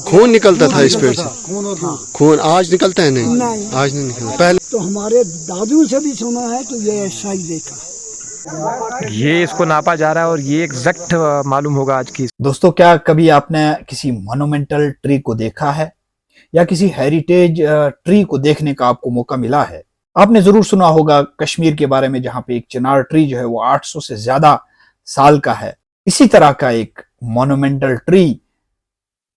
खून निकलता था इस पेड़ से। खून और दूध। खून आज निकलता है? नहीं, नहीं। आज नहीं निकलता। पहले तो हमारे दादू से भी सुना है तो ये ऐसा ही देखा। ये इसको नापा जा रहा है और ये एग्जैक्ट मालूम होगा आज की। दोस्तों, क्या कभी आपने किसी मोन्यूमेंटल ट्री को देखा है या किसी हेरिटेज ट्री को देखने का आपको मौका मिला है? आपने जरूर सुना होगा कश्मीर के बारे में, जहां पे एक चिनार ट्री जो है वो 800 से ज्यादा साल का है। इसी तरह का एक मोन्यूमेंटल ट्री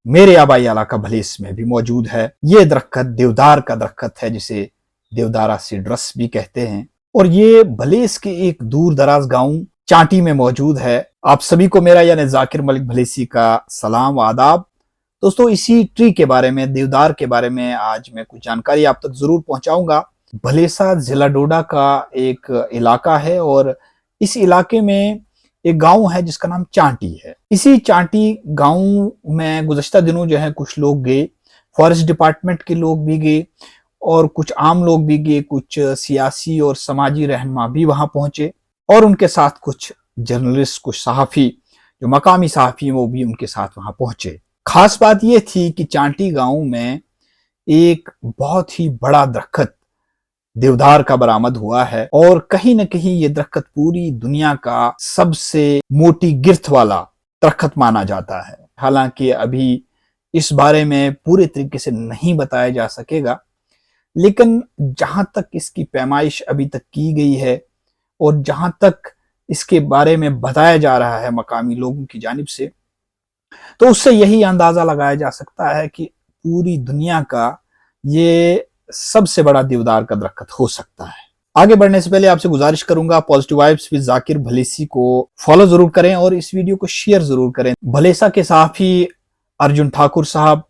मेरे आबाई इलाका भलेस में भी मौजूद है। ये दरख्त देवदार का दरख्त है, जिसे देवदारा सीड्रस भी कहते हैं, और ये भलेस के एक दूर दराज गांव चांटी में मौजूद है। आप सभी को मेरा यानी जाकिर मलिक भलेसी का सलाम व आदाब। दोस्तों, इसी ट्री के बारे में, देवदार के बारे में आज मैं कुछ जानकारी आप तक जरूर पहुंचाऊंगा। भलेसा जिला डोडा का एक इलाका है और इस इलाके में एक गांव है जिसका नाम चांटी है। इसी चांटी गांव में गुज़श्ता दिनों जो है कुछ लोग गए, फॉरेस्ट डिपार्टमेंट के लोग भी गए और कुछ आम लोग भी गए, कुछ सियासी और समाजी रहनुमा भी वहां पहुंचे और उनके साथ कुछ जर्नलिस्ट, कुछ सहाफ़ी, जो मकामी सहाफ़ी वो भी उनके साथ वहां पहुंचे। खास बात यह थी कि चांटी गांव में एक बहुत ही बड़ा दरख्त देवदार का बरामद हुआ है और कहीं न कहीं ये दरख्त पूरी दुनिया का सबसे मोटी गिरथ वाला दरख्त माना जाता है। हालांकि अभी इस बारे में पूरे तरीके से नहीं बताया जा सकेगा, लेकिन जहां तक इसकी पैमाइश अभी तक की गई है और जहां तक इसके बारे में बताया जा रहा है मकामी लोगों की जानिब से, तो उससे यही अंदाजा लगाया जा सकता है कि पूरी दुनिया का ये सबसे बड़ा देवदार का दरख्त हो सकता है। आगे बढ़ने से पहले आपसे गुजारिश करूंगा, पॉजिटिव वाइब्स विद जाकिर भलेसी को फॉलो जरूर करें और इस वीडियो को शेयर जरूर करें। भलेसा के सहाफ़ी अर्जुन ठाकुर साहब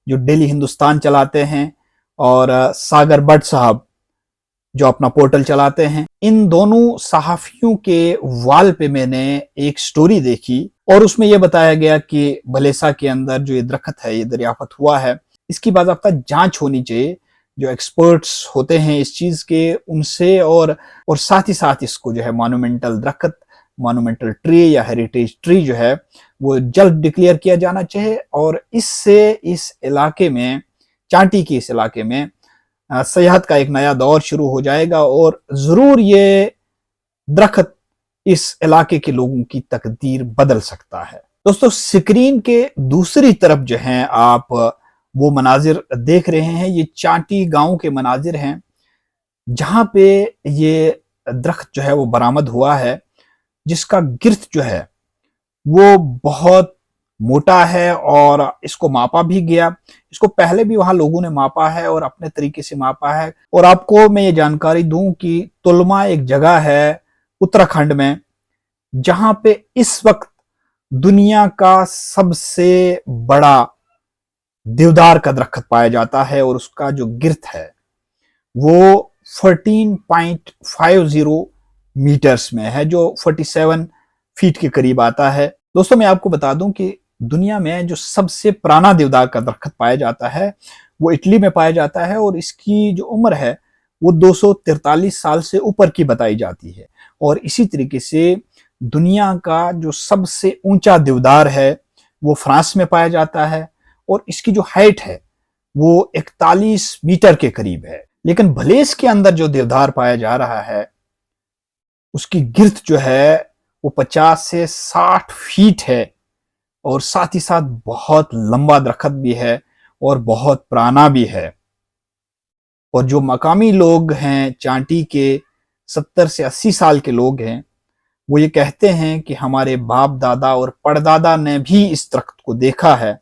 जो डेली हिंदुस्तान चलाते हैं और सागर भट्ट साहब जो अपना पोर्टल चलाते हैं, इन दोनों सहाफ़ियों के वाल पे मैंने एक स्टोरी देखी और उसमें यह बताया गया कि भलेसा के अंदर जो ये दरख्त है, ये दरियाफत हुआ है, इसकी बाज़ाब्ता जांच होनी चाहिए। जो एक्सपर्ट्स होते हैं इस चीज के, उनसे और साथ ही साथ इसको जो है मॉन्यूमेंटल दरख्त, मॉन्यूमेंटल ट्री या हेरिटेज ट्री जो है वो जल्द डिक्लेयर किया जाना चाहिए और इससे इस इलाके में, चांटी के इस इलाके में सियाहत का एक नया दौर शुरू हो जाएगा और जरूर ये दरख्त इस इलाके के लोगों की तकदीर बदल सकता है। दोस्तों, स्क्रीन के दूसरी तरफ जो है आप वो मनाजिर देख रहे हैं, ये चांटी गांव के मनाजिर हैं जहां पे ये दरख्त जो है वो बरामद हुआ है, जिसका गिर्थ जो है वो बहुत मोटा है और इसको मापा भी गया। इसको पहले भी वहां लोगों ने मापा है और अपने तरीके से मापा है। और आपको मैं ये जानकारी दूं कि तुलमा एक जगह है उत्तराखंड में जहां पे इस वक्त दुनिया का सबसे बड़ा देवदार का दरख्त पाया जाता है और उसका जो गिर्थ है वो 14.50 मीटर्स में है, जो 47 फीट के करीब आता है। दोस्तों, मैं आपको बता दूं कि दुनिया में जो सबसे पुराना देवदार का दरख्त पाया जाता है वो इटली में पाया जाता है और इसकी जो उम्र है वो 243 साल से ऊपर की बताई जाती है। और इसी तरीके से दुनिया का जो सबसे ऊंचा देवदार है वो फ्रांस में पाया जाता है और इसकी जो हाइट है वो 41 मीटर के करीब है। लेकिन भलेस के अंदर जो देवदार पाया जा रहा है उसकी गिर्थ जो है वो 50 से 60 फीट है और साथ ही साथ बहुत लंबा दरख्त भी है और बहुत पुराना भी है। और जो मकामी लोग हैं चांटी के, 70 से 80 साल के लोग हैं, वो ये कहते हैं कि हमारे बाप दादा और परदादा ने भी इस दरख्त को देखा है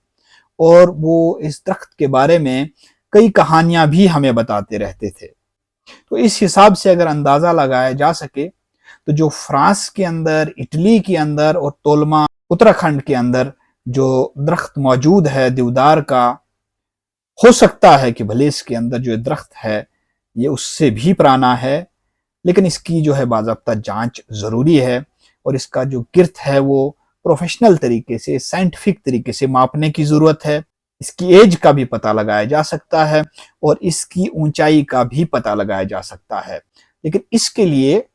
और वो इस दरख्त के बारे में कई कहानियां भी हमें बताते रहते थे। तो इस हिसाब से अगर अंदाजा लगाया जा सके तो जो फ्रांस के अंदर, इटली के अंदर और तोलमा उत्तराखंड के अंदर जो दरख्त मौजूद है देवदार का, हो सकता है कि भलेस के अंदर जो दरख्त है ये उससे भी पुराना है। लेकिन इसकी जो है बाज़ाब्ता जांच जरूरी है और इसका जो गिर्थ है वो प्रोफेशनल तरीके से, साइंटिफिक तरीके से मापने की जरूरत है। इसकी एज का भी पता लगाया जा सकता है और इसकी ऊंचाई का भी पता लगाया जा सकता है। लेकिन इसके लिए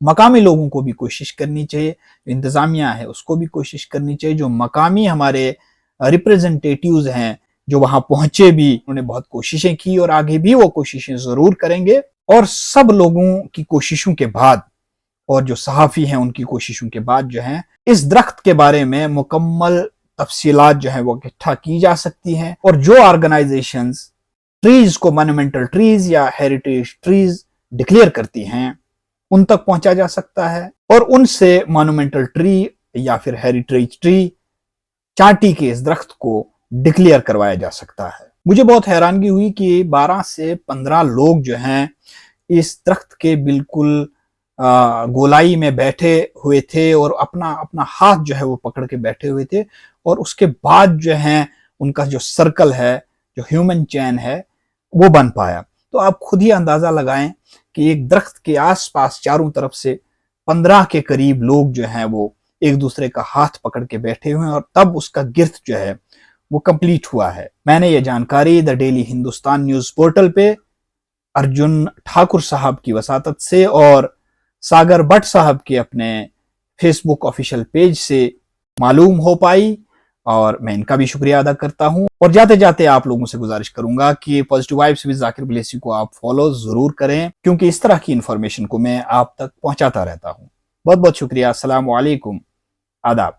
मकामी लोगों को भी कोशिश करनी चाहिए, जो इंतजामिया है उसको भी कोशिश करनी चाहिए, जो मकामी हमारे रिप्रेजेंटेटिव्स हैं जो वहां पहुंचे भी, उन्होंने बहुत कोशिशें की और आगे भी वो कोशिशें जरूर करेंगे। और सब लोगों की कोशिशों के बाद और जो सहाफ़ी हैं उनकी कोशिशों के बाद जो है इस दरख्त के बारे में मुकम्मल तफसीलात जो है वो इकट्ठा की जा सकती हैं और जो ऑर्गेनाइजेशंस ट्रीज को मॉन्यूमेंटल ट्रीज या हेरिटेज ट्रीज डिक्लेयर करती हैं उन तक पहुंचा जा सकता है और उनसे मॉन्यूमेंटल ट्री या फिर हेरिटेज ट्री चांटी के इस दरख्त को डिक्लेयर करवाया जा सकता है। मुझे बहुत हैरानगी हुई कि 12 से 15 लोग जो हैं इस दरख्त के बिल्कुल गोलाई में बैठे हुए थे और अपना अपना हाथ जो है वो पकड़ के बैठे हुए थे और उसके बाद जो है उनका जो सर्कल है, जो ह्यूमन चैन है, वो बन पाया। तो आप खुद ही अंदाजा लगाएं कि एक दरख्त के आसपास चारों तरफ से 15 के करीब लोग जो हैं वो एक दूसरे का हाथ पकड़ के बैठे हुए हैं और तब उसका गिर्द जो है वो कंप्लीट हुआ है। मैंने ये जानकारी the daily Hindustan news portal पे अर्जुन ठाकुर साहब की वसातत से और सागर भट्ट साहब के अपने फेसबुक ऑफिशियल पेज से मालूम हो पाई और मैं इनका भी शुक्रिया अदा करता हूं। और जाते जाते आप लोगों से गुजारिश करूंगा कि पॉजिटिव वाइब्स विद जाकिर बिलेसी को आप फॉलो जरूर करें क्योंकि इस तरह की इंफॉर्मेशन को मैं आप तक पहुंचाता रहता हूं। बहुत बहुत शुक्रिया। अस्सलाम वालेकुम, आदाब।